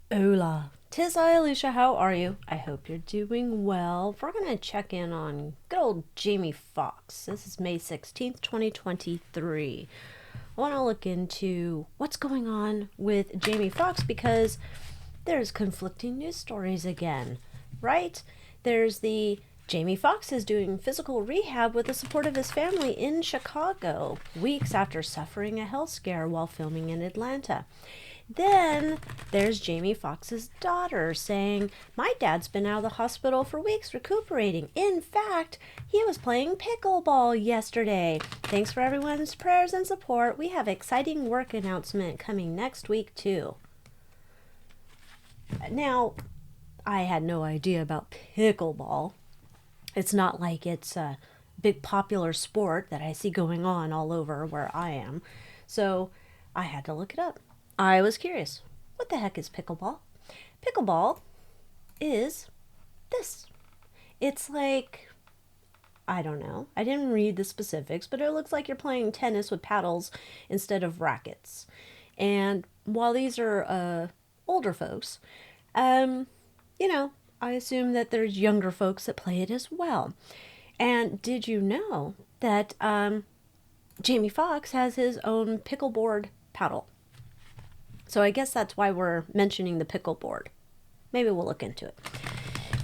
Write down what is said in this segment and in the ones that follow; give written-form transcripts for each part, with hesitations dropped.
Hola. Tis I, Alycia. How are you? I hope you're doing well. We're going to check in on good old Jamie Foxx. This is May 16th, 2023. I want to look into what's going on with Jamie Foxx because there's conflicting news stories again, right? There's the Jamie Foxx is doing physical rehab with the support of his family in Chicago, weeks after suffering a health scare while filming in Atlanta. Then there's Jamie Foxx's daughter saying, "My dad's been out of the hospital for weeks recuperating. In fact, he was playing pickleball yesterday. Thanks for everyone's prayers and support. We have exciting work announcement coming next week too." Now, I had no idea about pickleball. It's not like it's a big popular sport that I see going on all over where I am. So I had to look it up. I was curious. What the heck is pickleball? Pickleball is this. It's like, I don't know. I didn't read the specifics, but it looks like you're playing tennis with paddles instead of rackets. And while these are older folks, um, you know, I assume that there's younger folks that play it as well. And did you know that Jamie Foxx has his own pickleboard paddle? So I guess that's why we're mentioning the pickleboard. Maybe we'll look into it.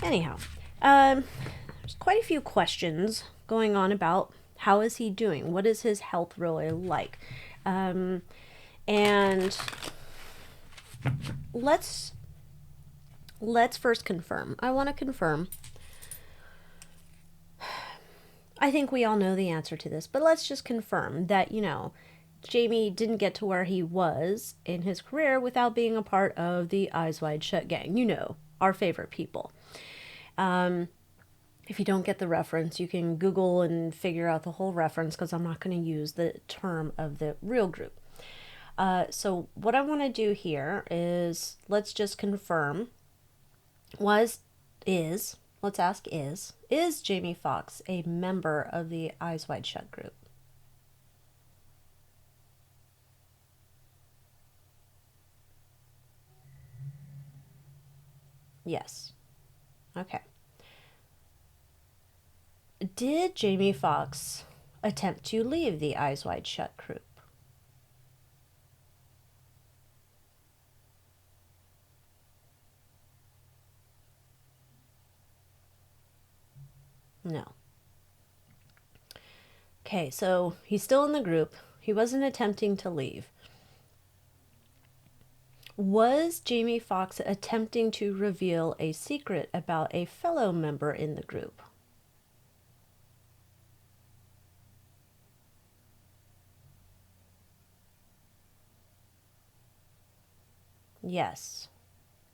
Anyhow, there's quite a few questions going on about how is he doing? What is his health really like? And let's first confirm. I want to confirm. I think we all know the answer to this, but let's just confirm that, Jamie didn't get to where he was in his career without being a part of the Eyes Wide Shut gang. Our favorite people. If you don't get the reference, you can Google and figure out the whole reference because I'm not going to use the term of the real group. So what I want to do here is let's just confirm let's ask is Jamie Foxx a member of the Eyes Wide Shut group? Yes. Okay. Did Jamie Foxx attempt to leave the Eyes Wide Shut group? No. Okay, so he's still in the group. He wasn't attempting to leave. Was Jamie Foxx attempting to reveal a secret about a fellow member in the group? Yes.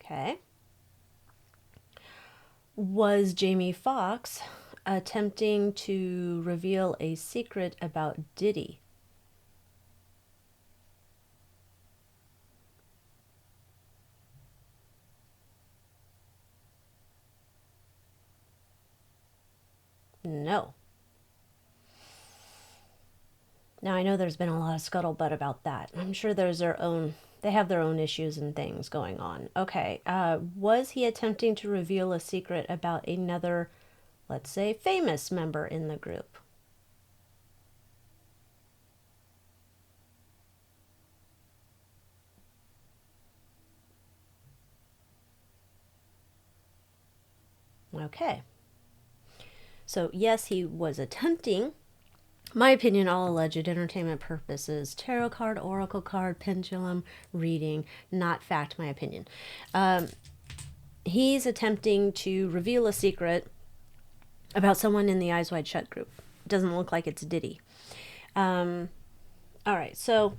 Okay. Was Jamie Foxx attempting to reveal a secret about Diddy? No. Now I know there's been a lot of scuttlebutt about that. I'm sure they have their own issues and things going on. Okay, was he attempting to reveal a secret about another, let's say, famous member in the group? Okay. So, yes, he was attempting. My opinion, all alleged entertainment purposes, tarot card, oracle card, pendulum reading, not fact, my opinion. He's attempting to reveal a secret about someone in the Eyes Wide Shut group. Doesn't look like it's Diddy. All right, so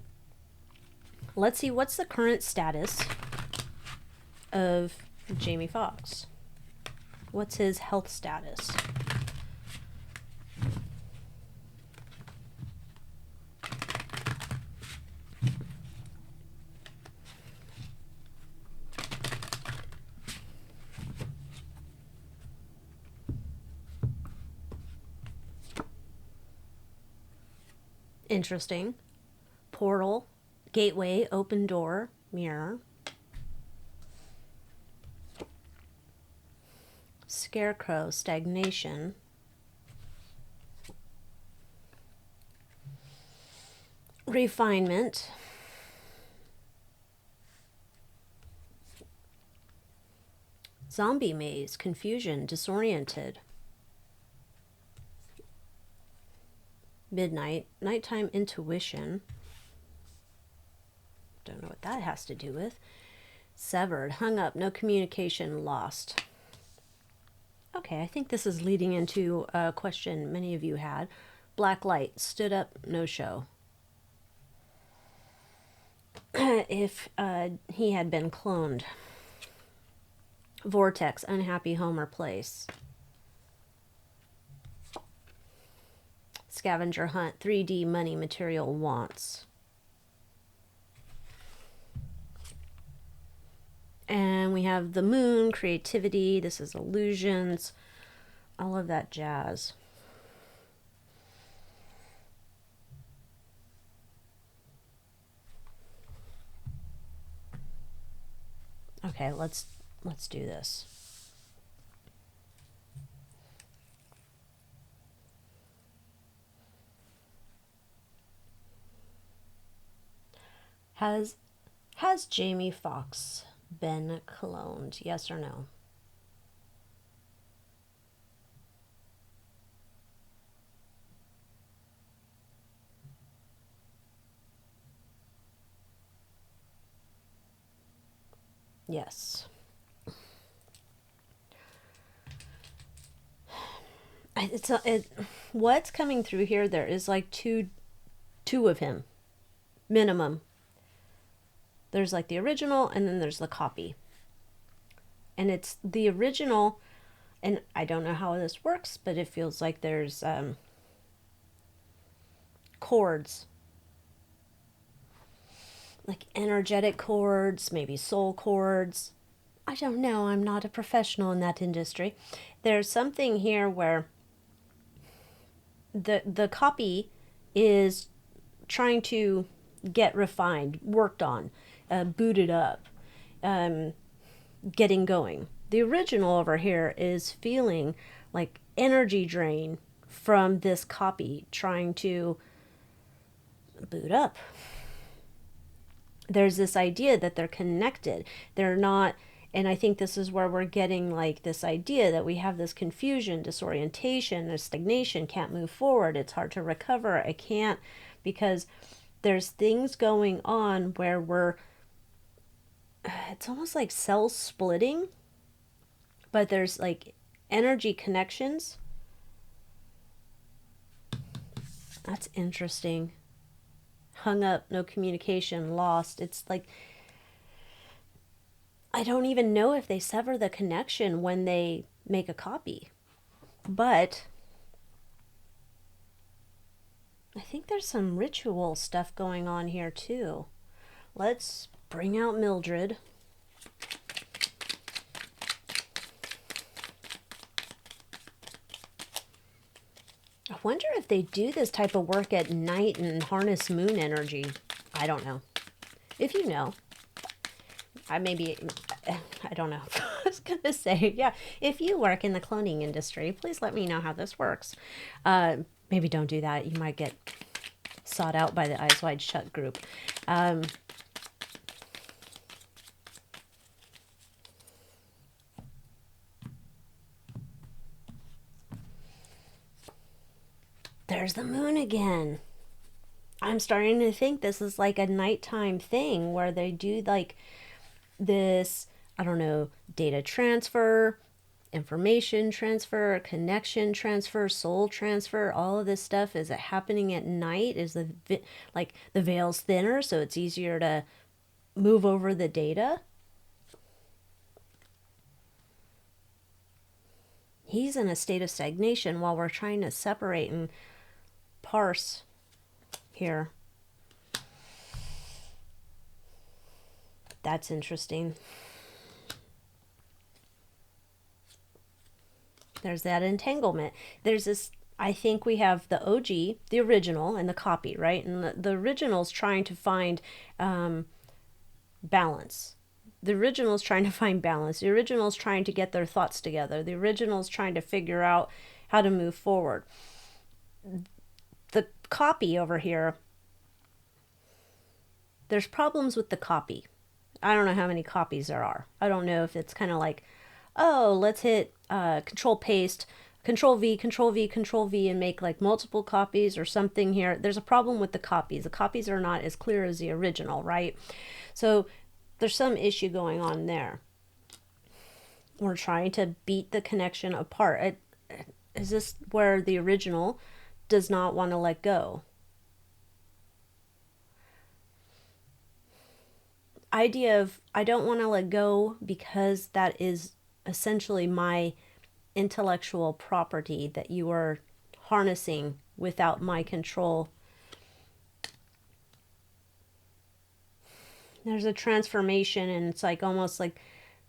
let's see what's the current status of Jamie Foxx. What's his health status? Interesting. Portal, gateway, open door, mirror. Scarecrow, stagnation. Refinement. Zombie maze, confusion, disoriented. Midnight, nighttime intuition. Don't know what that has to do with. Severed, hung up, no communication, lost. Okay, I think this is leading into a question many of you had. Black light, stood up, no show. If he had been cloned. Vortex, unhappy home or place. Scavenger hunt, 3D money, material wants. And we have the moon, creativity, this is illusions, all of that jazz. Okay, let's do this. Has Jamie Foxx been cloned? Yes or no? Yes. What's coming through here? There is like two of him, minimum. There's like the original, and then there's the copy. And it's the original, and I don't know how this works, but it feels like there's chords, like energetic chords, maybe soul chords. I don't know. I'm not a professional in that industry. There's something here where the copy is trying to get refined, worked on, booted up, getting going. The original over here is feeling like energy drain from this copy trying to boot up. There's this idea that they're connected. They're not, and I think this is where we're getting like this idea that we have this confusion, disorientation, a stagnation, can't move forward. It's hard to recover. I can't, because there's things going on where we're, it's almost like cells splitting, but there's like energy connections. That's interesting. Hung up, no communication, lost. It's like, I don't even know if they sever the connection when they make a copy. But I think there's some ritual stuff going on here too. Let's bring out Mildred. I wonder if they do this type of work at night and harness moon energy. I don't know. If you know, I don't know. I was going to say, yeah, if you work in the cloning industry, please let me know how this works. Maybe don't do that. You might get sought out by the Eyes Wide Shut group. There's the moon again. I'm starting to think this is like a nighttime thing where they do like this, I don't know, data transfer, information transfer, connection transfer, soul transfer, all of this stuff. Is it happening at night? Is the veil's thinner so it's easier to move over the data? He's in a state of stagnation while we're trying to separate and parse here. That's interesting. There's that entanglement. There's this, I think we have the OG, the original, and the copy, right? And the original's trying to find balance. The original's trying to find balance. The original's trying to get their thoughts together. The original's trying to figure out how to move forward. The copy over here, there's problems with the copy. I don't know how many copies there are. I don't know if it's kind of like, oh, let's hit control paste, control V, control V, control V, and make like multiple copies or something here. There's a problem with the copies. The copies are not as clear as the original, right? So there's some issue going on there. We're trying to beat the connection apart. Is this where the original does not want to let go? Idea of, I don't want to let go because that is essentially my intellectual property that you are harnessing without my control. There's a transformation, and it's like almost like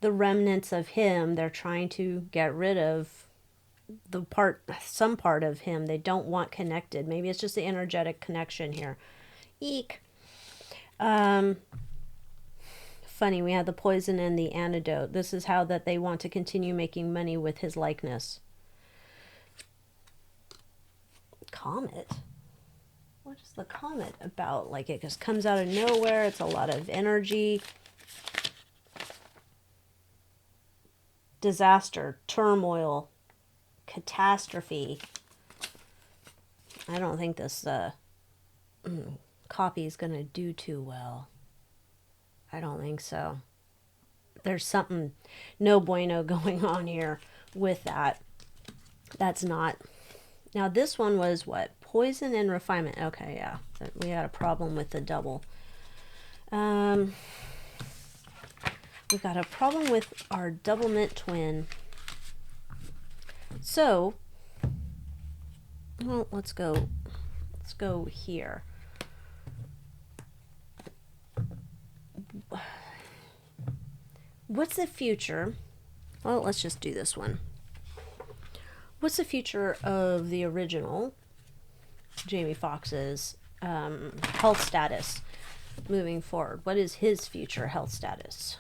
the remnants of him. They're trying to get rid of some part of him they don't want connected. Maybe it's just the energetic connection here. Eek. Funny, we had the poison and the antidote. This is how that they want to continue making money with his likeness. Comet? What is the comet about? Like, it just comes out of nowhere. It's a lot of energy. Disaster, turmoil, catastrophe. I don't think this copy is going to do too well. I don't think so. There's something no bueno going on here with that. That's not. Now this one was what? Poison and refinement. Okay, yeah. We had a problem with the double. We've got a problem with our double mint twin. So, well, let's go here. What's the future? Well, let's just do this one. What's the future of the original Jamie Foxx's health status moving forward? What is his future health status?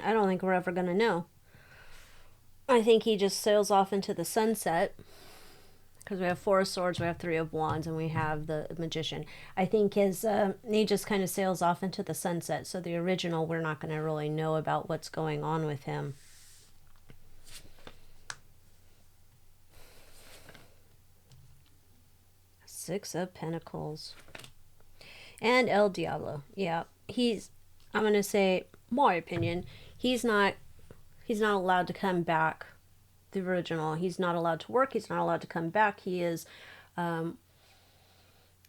I don't think we're ever going to know. I think he just sails off into the sunset, because we have Four of Swords, we have Three of Wands, and we have the Magician. I think he just kind of sails off into the sunset. So the original, we're not going to really know about what's going on with him. Six of Pentacles. And El Diablo. Yeah, I'm going to say, my opinion, he's not allowed to come back. The original, he's not allowed to work. He's not allowed to come back. He is,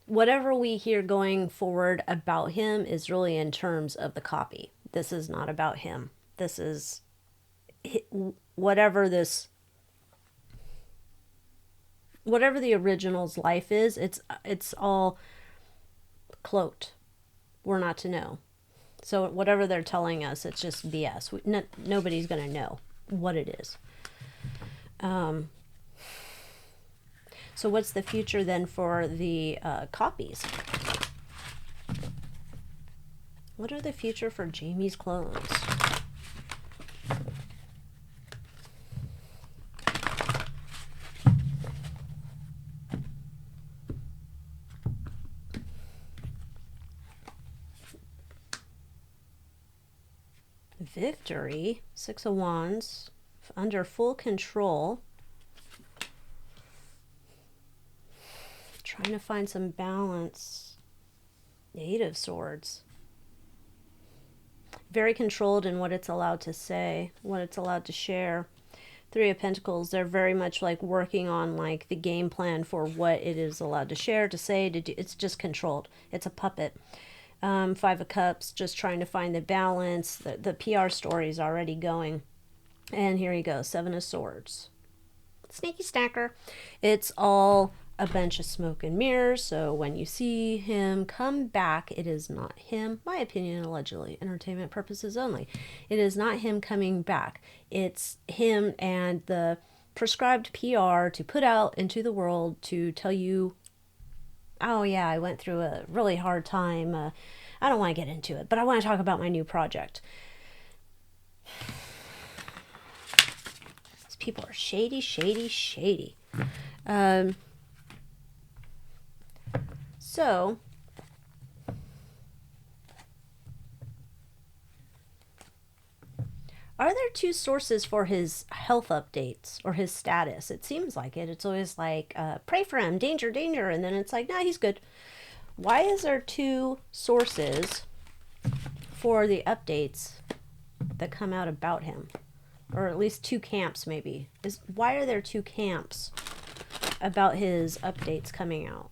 whatever we hear going forward about him is really in terms of the copy. This is not about him. This is whatever the original's life is. It's all cloaked. We're not to know. So whatever they're telling us, it's just BS. Nobody's going to know what it is. So what's the future then for the copies? What are the future for Jamie's clones? Victory, Six of Wands, under full control. Trying to find some balance. Eight of Swords. Very controlled in what it's allowed to say, what it's allowed to share. Three of Pentacles, they're very much like working on like the game plan for what it is allowed to share, to say, to do. It's just controlled. It's a puppet. Five of Cups, just trying to find the balance. The PR story is already going. And here you go, Seven of Swords. Sneaky snacker. It's all a bunch of smoke and mirrors. So when you see him come back, it is not him. My opinion, allegedly, entertainment purposes only. It is not him coming back. It's him and the prescribed PR to put out into the world to tell you, oh yeah, I went through a really hard time. I don't want to get into it, but I want to talk about my new project. These people are shady, shady, shady. So, are there two sources for his health updates or his status? It seems like it. It's always like, pray for him, danger, danger. And then it's like, nah, he's good. Why is there two sources for the updates that come out about him? Or at least two camps, maybe. Why are there two camps about his updates coming out?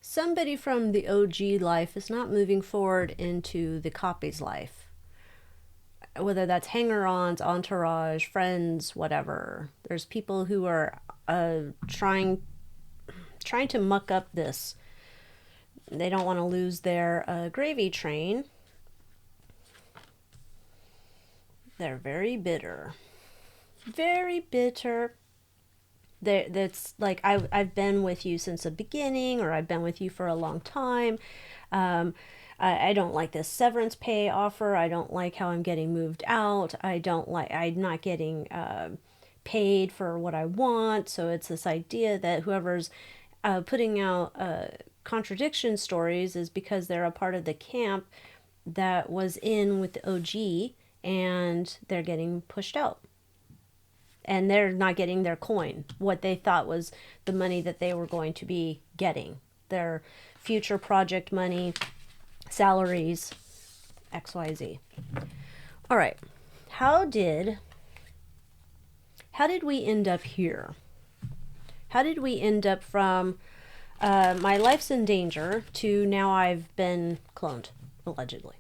Somebody from the OG life is not moving forward into the copy's life. Whether that's hanger-ons, entourage, friends, whatever. There's people who are trying to muck up this. They don't want to lose their gravy train. They're very bitter. Very bitter. That's like, I've been with you since the beginning, or I've been with you for a long time. I don't like this severance pay offer. I don't like how I'm getting moved out. I'm not getting paid for what I want. So it's this idea that whoever's putting out contradiction stories is because they're a part of the camp that was in with the OG, and they're getting pushed out. And they're not getting their coin, what they thought was the money that they were going to be getting. Their future project money, salaries, XYZ. All right. How did we end up here? How did we end up from my life's in danger to now I've been cloned, allegedly?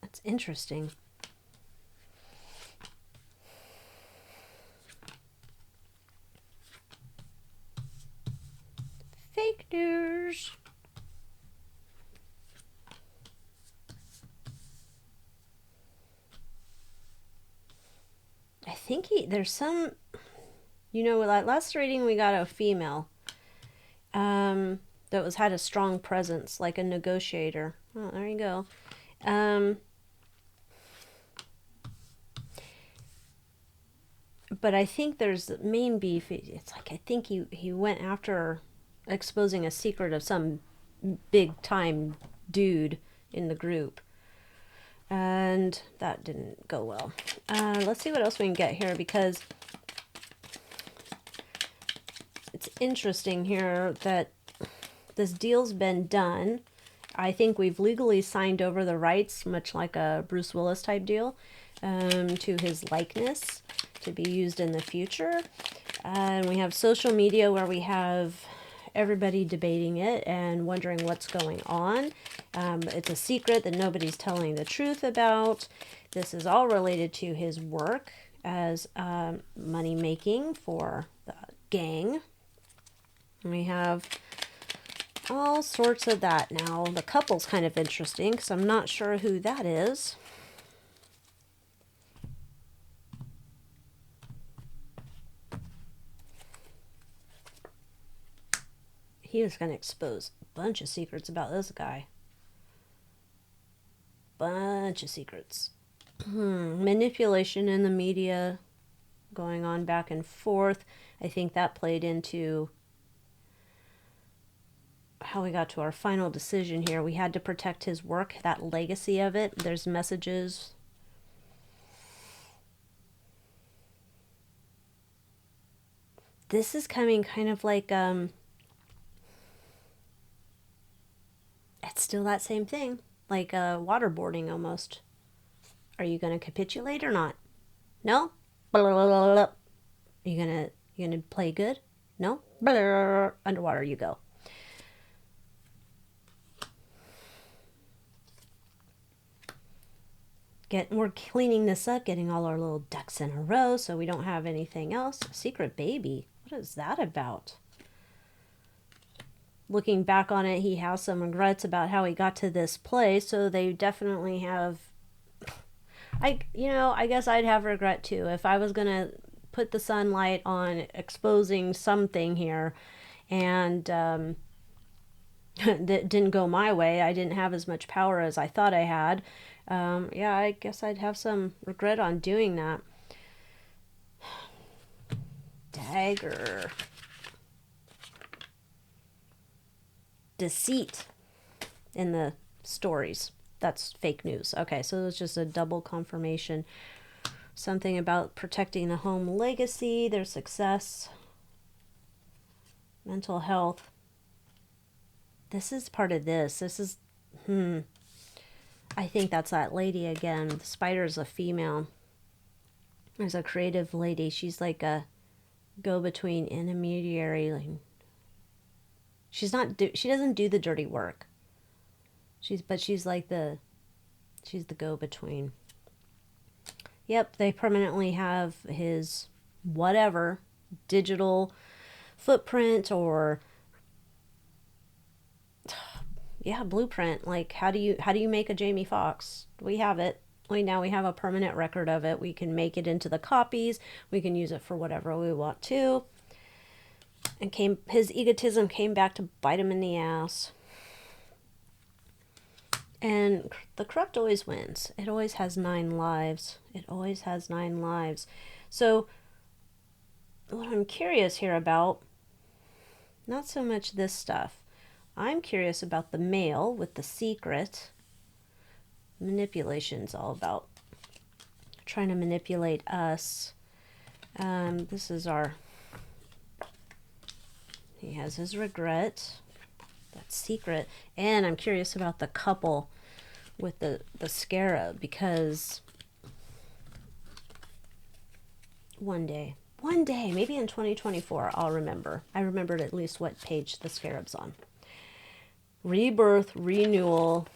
That's interesting. Fake news. I think there's some, that last reading we got a female that had a strong presence, like a negotiator. Oh, there you go. But I think there's the main beef. It's like, I think he went after exposing a secret of some big time dude in the group. And that didn't go well. Let's see what else we can get here, because it's interesting here that this deal's been done. I think we've legally signed over the rights, much like a Bruce Willis type deal, to his likeness to be used in the future. And we have social media where we have everybody debating it and wondering what's going on. It's a secret that nobody's telling the truth about. This is all related to his work as money making for the gang. And we have all sorts of that now. The couple's kind of interesting because I'm not sure who that is. He was going to expose a bunch of secrets about this guy. bunch of secrets. Manipulation in the media going on back and forth. I think that played into how we got to our final decision here. We had to protect his work, that legacy of it. There's messages. This is coming kind of like, it's still that same thing, like waterboarding almost. Are you going to capitulate or not? No? Are you gonna play good? No? Underwater you go. We're cleaning this up, getting all our little ducks in a row so we don't have anything else. Secret baby. What is that about? Looking back on it, he has some regrets about how he got to this place, so they definitely have... I guess I'd have regret too. If I was going to put the sunlight on exposing something here and that didn't go my way, I didn't have as much power as I thought I had. Yeah, I guess I'd have some regret on doing that. Dagger. Deceit in the stories. That's fake news. Okay, so it's just a double confirmation. Something about protecting the home legacy, their success, mental health. This is part of this. This is, I think that's that lady again. The spider's a female. There's a creative lady. She's like a go-between intermediary. Like, she doesn't do the dirty work. She's like she's the go-between. Yep, they permanently have his whatever digital footprint or blueprint. Like how do you make a Jamie Foxx? We have it. We have a permanent record of it. We can make it into the copies. We can use it for whatever we want to. And his egotism came back to bite him in the ass. And the corrupt always wins. It always has 9 lives. It always has 9 lives. So what I'm curious here about, not so much this stuff. I'm curious about the male with the secret. Manipulation's all about trying to manipulate us. This is he has his regret. That's secret. And I'm curious about the couple with the scarab, because one day, maybe in 2024, I'll remember. I remembered at least what page the scarab's on. Rebirth, renewal,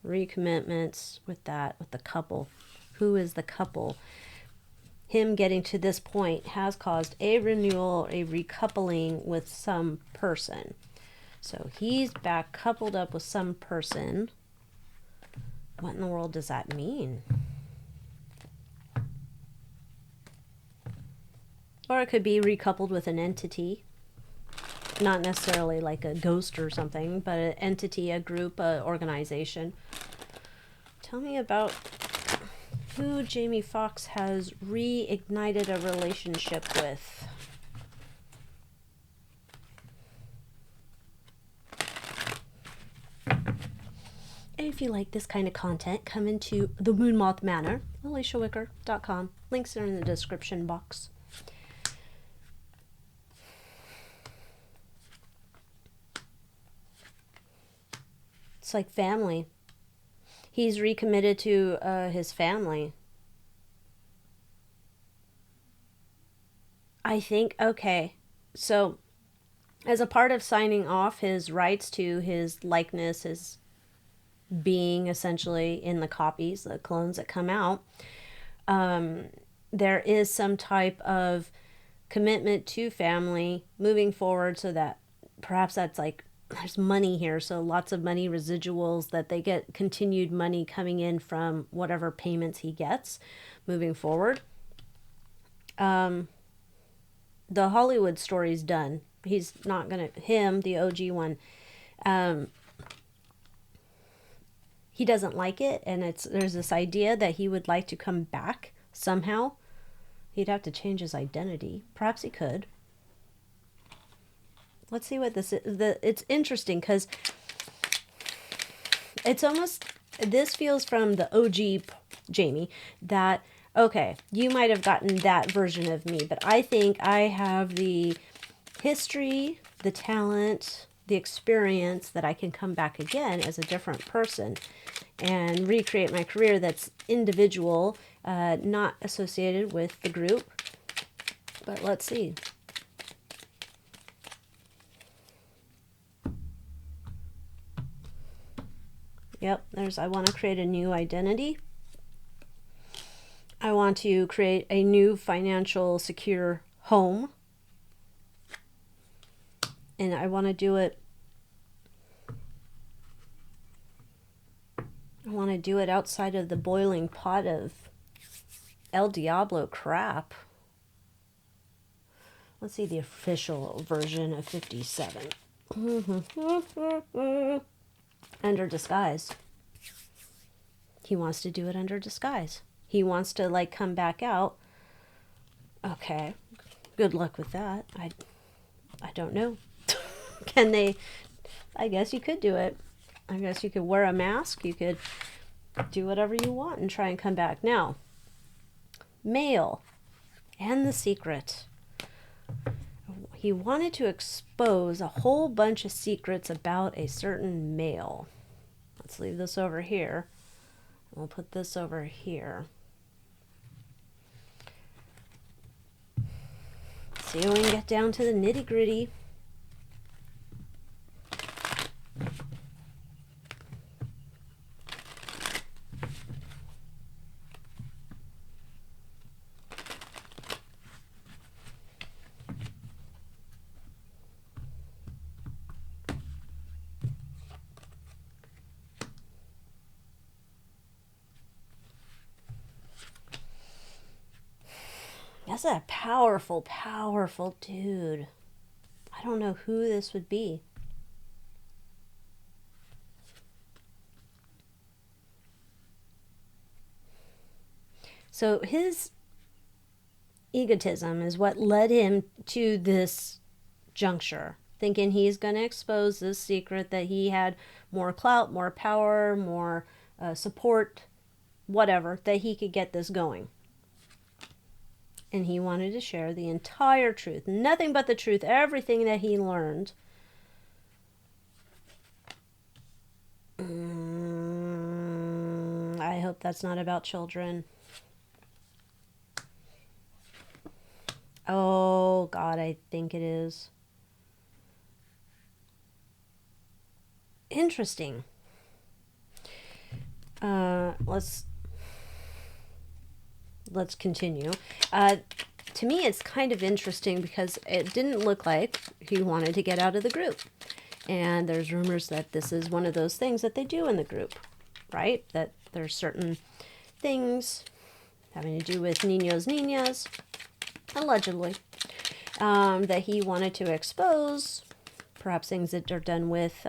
recommitments with the couple. Who is the couple? Him getting to this point has caused a renewal, a recoupling with some person. So he's back coupled up with some person. What in the world does that mean? Or it could be recoupled with an entity. Not necessarily like a ghost or something, but an entity, a group, an organization. Tell me about who Jamie Foxx has reignited a relationship with. And if you like this kind of content, come into the Moonmoth Manor, AlyciaWicker.com. Links are in the description box. It's like family. He's recommitted to his family. I think, okay, so as a part of signing off his rights to his likeness, his being essentially in the copies, the clones that come out, there is some type of commitment to family moving forward, so that perhaps that's like, there's money here, so lots of money residuals, that they get continued money coming in from whatever payments he gets moving forward. The Hollywood story's done. He's not gonna, the OG one, he doesn't like it, and there's this idea that he would like to come back somehow. He'd have to change his identity. Perhaps he could. Let's see what this is. It's interesting because it's almost, this feels from the OG Jamie that, okay, you might have gotten that version of me, but I think I have the history, the talent, the experience that I can come back again as a different person and recreate my career that's individual, not associated with the group. But let's see. Yep, I want to create a new identity. I want to create a new financial secure home. And I want to do it. I want to do it outside of the boiling pot of El Diablo crap. Let's see the official version of 57. Under disguise. He wants to do it under disguise. He wants to like come back out. Okay. Good luck with that. I don't know. Can they? I guess you could do it. I guess you could wear a mask. You could do whatever you want and try and come back. Now, male and the secret. He wanted to expose a whole bunch of secrets about a certain male. Let's leave this over here. We'll put this over here. See if we can get down to the nitty-gritty. That's a powerful, powerful dude. I don't know who this would be. So his egotism is what led him to this juncture, thinking he's going to expose this secret that he had more clout, more power, more support, whatever, that he could get this going. And he wanted to share the entire truth, nothing but the truth, everything that he learned. I hope that's not about children. Oh, God, I think it is. Interesting. Let's continue. To me, it's kind of interesting because it didn't look like he wanted to get out of the group. And there's rumors that this is one of those things that they do in the group, right? That there's certain things having to do with niños, allegedly, that he wanted to expose. Perhaps things that are done with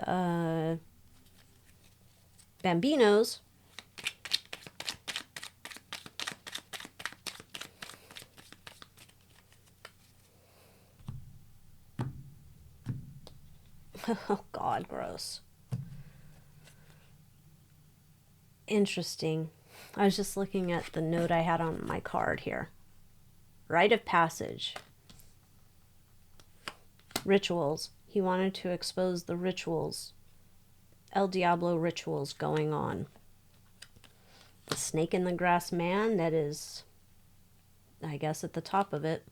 bambinos. Oh, God, gross. Interesting. I was just looking at the note I had on my card here. Rite of passage. Rituals. He wanted to expose the rituals. El Diablo rituals going on. The snake in the grass man, that is, I guess, at the top of it.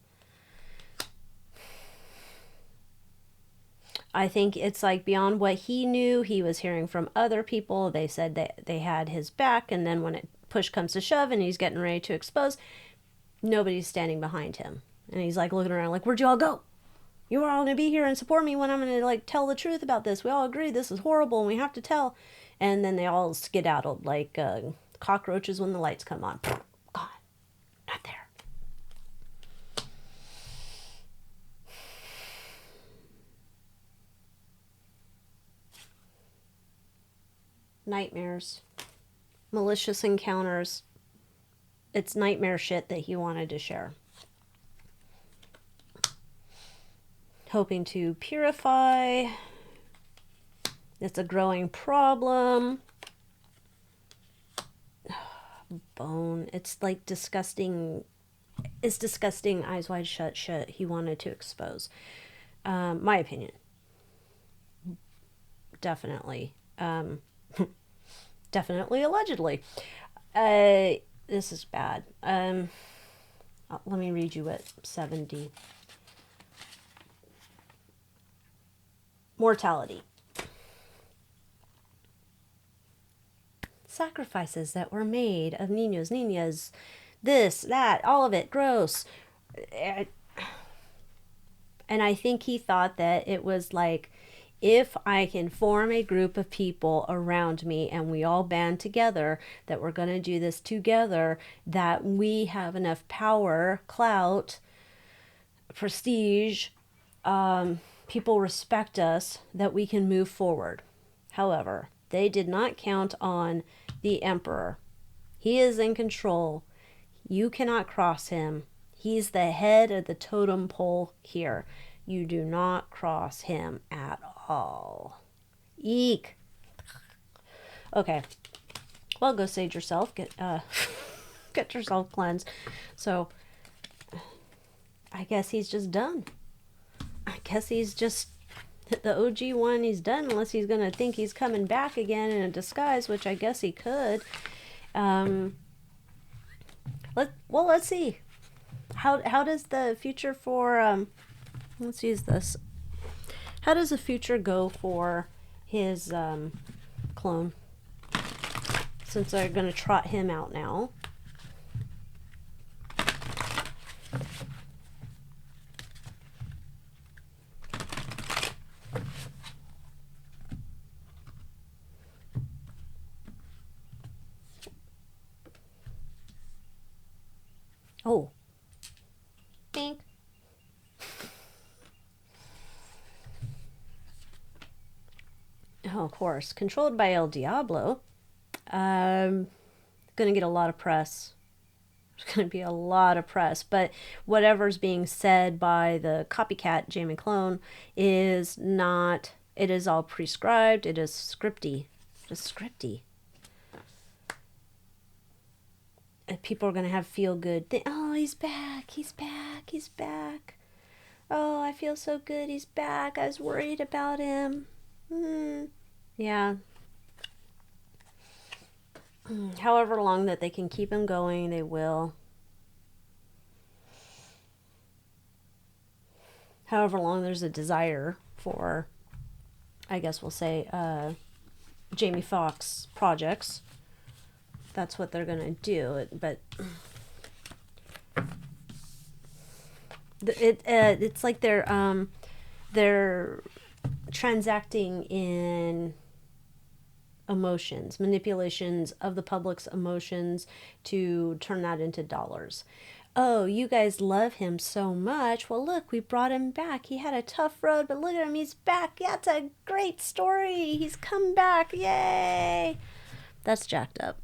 I think it's like beyond what he knew. He was hearing from other people. They said that they had his back, and then when it push comes to shove and he's getting ready to expose, nobody's standing behind him. And he's like looking around like, where'd you all go? You are all going to be here and support me when I'm going to like tell the truth about this. We all agree this is horrible and we have to tell. And then they all skedaddled like cockroaches when the lights come on. Gone. Not there. Nightmares. malicious encounters. It's nightmare shit that he wanted to share. Hoping to purify. It's a growing problem. Bone. It's like disgusting. It's disgusting, eyes wide shut shit he wanted to expose. My opinion. Definitely. Definitely allegedly. This is bad. Let me read you what 70. Mortality. Sacrifices that were made of niños, niñas, this, that, all of it, gross. And I think he thought that it was like, if I can form a group of people around me and we all band together, that we're going to do this together, that we have enough power, clout, prestige, people respect us, that we can move forward. However, they did not count on the emperor. He is in control. You cannot cross him. He's the head of the totem pole here. You do not cross him at all. Eek. Okay. Well, go sage yourself. Get yourself cleansed. So, I guess he's just done. I guess he's just the OG one. He's done, unless he's gonna think he's coming back again in a disguise, which I guess he could. Let's see. How does the future for let's use this. How does the future go for his clone? Since they're gonna trot him out now. Oh. Bink. Oh, of course. Controlled by El Diablo. Gonna get a lot of press. There's gonna be a lot of press. But whatever's being said by the copycat Jamie clone is not. It is all prescribed. It is scripty. Just scripty. And people are gonna have feel good. Oh, he's back. He's back. He's back. Oh, I feel so good. He's back. I was worried about him. Yeah. However long that they can keep him going, they will. However long there's a desire for, I guess we'll say, Jamie Foxx projects, that's what they're gonna do. But it's like they're transacting in emotions, manipulations of the public's emotions to turn that into dollars. Oh, you guys love him so much. Well, look, we brought him back. He had a tough road, but look at him. He's back. Yeah, it's a great story. He's come back. Yay. That's jacked up.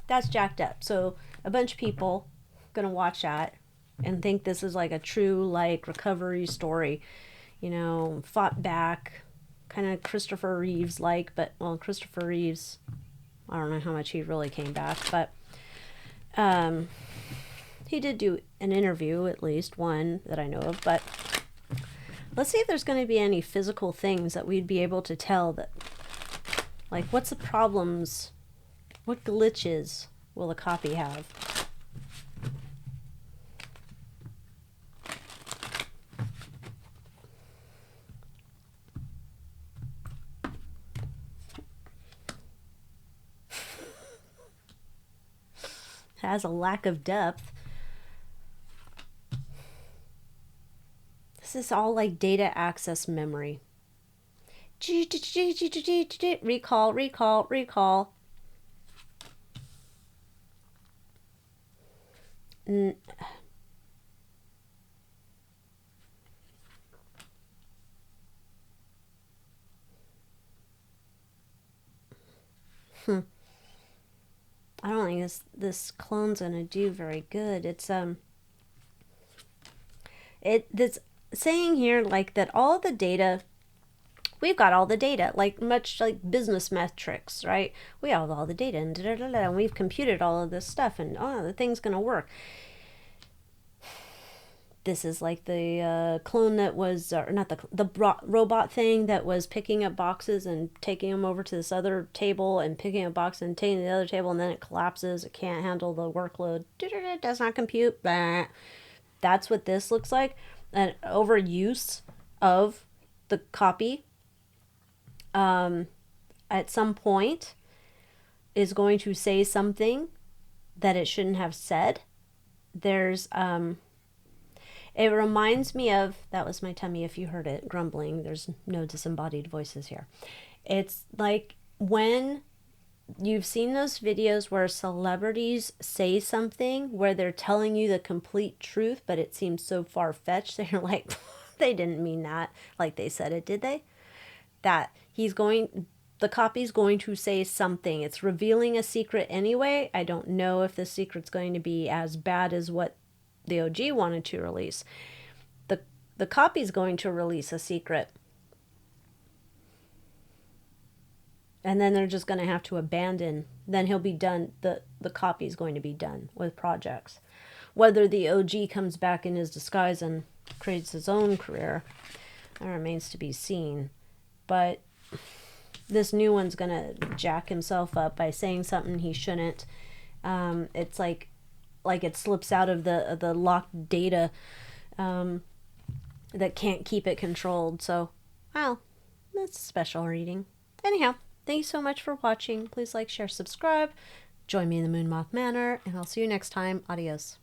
That's jacked up. So a bunch of people going to watch that and think this is like a true, like, recovery story. You know, fought back, kind of Christopher Reeves like, but, well, Christopher Reeves, I don't know how much he really came back, but he did do an interview, at least one that I know of. But let's see if there's going to be any physical things that we'd be able to tell that, like, what's the problems, what glitches will the copy have? Has a lack of depth. This is all like data access memory. Recall, recall, recall. is this clone's gonna do very good. It's saying here like that all the data, we've got all the data, like much like business metrics, right? We have all the data and and we've computed all of this stuff, and the thing's gonna work. This is like the clone that was, or not the robot thing that was picking up boxes and taking them over to this other table and picking up boxes and taking to the other table, and then it collapses. It can't handle the workload. It does not compute. Bah. That's what this looks like. An overuse of the copy at some point is going to say something that it shouldn't have said. There's it reminds me of, that was my tummy if you heard it grumbling. There's no disembodied voices here. It's like when you've seen those videos where celebrities say something where they're telling you the complete truth, but it seems so far-fetched that you're like, they didn't mean that like they said it, did they? That the copy's going to say something. It's revealing a secret anyway. I don't know if the secret's going to be as bad as what the OG wanted to release. The copy's going to release a secret. And then they're just going to have to abandon. Then he'll be done. The copy's going to be done with projects. Whether the OG comes back in his disguise and creates his own career, that remains to be seen. But this new one's going to jack himself up by saying something he shouldn't. It's like it slips out of the locked data that can't keep it controlled. So, well, that's a special reading. Anyhow, thank you so much for watching. Please like, share, subscribe. Join me in the Moon Moth Manor, and I'll see you next time. Adios.